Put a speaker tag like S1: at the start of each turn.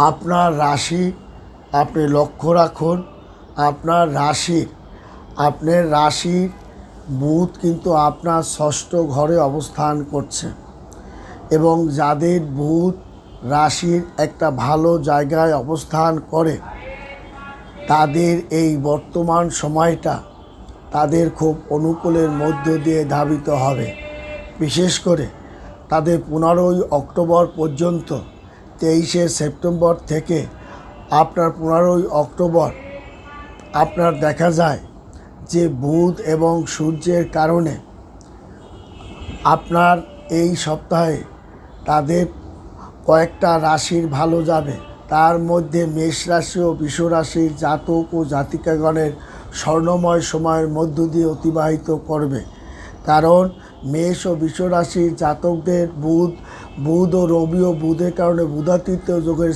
S1: আপনার রাশি আপনি লক্ষ্য রাখুন। আপনার রাশির বুধ কিন্তু আপনার ষষ্ঠ ঘরে অবস্থান করছে, এবং যাদের বুধ রাশির একটা ভালো জায়গায় অবস্থান করে তাদের এই বর্তমান সময়টা তাদের খুব অনুকূলের মধ্য দিয়ে ধাবিত হবে। বিশেষ করে তাদের 15ই অক্টোবর পর্যন্ত, 23শে সেপ্টেম্বর থেকে আপনার 15ই অক্টোবর আপনার দেখা যায় যে বুধ এবং সূর্যের কারণে আপনার এই সপ্তাহে তাদের কয়েকটা রাশির ভালো যাবে। তার মধ্যে মেষ রাশি ও বৃষ রাশির জাতক ও জাতিকাগণের স্বর্ণময় সময়ের মধ্য দিয়ে অতিবাহিত করবে, কারণ মেষ ও বৃষ রাশির জাতকদের বুধ ও রবি ও বুধের কারণে বুধাতীত যোগের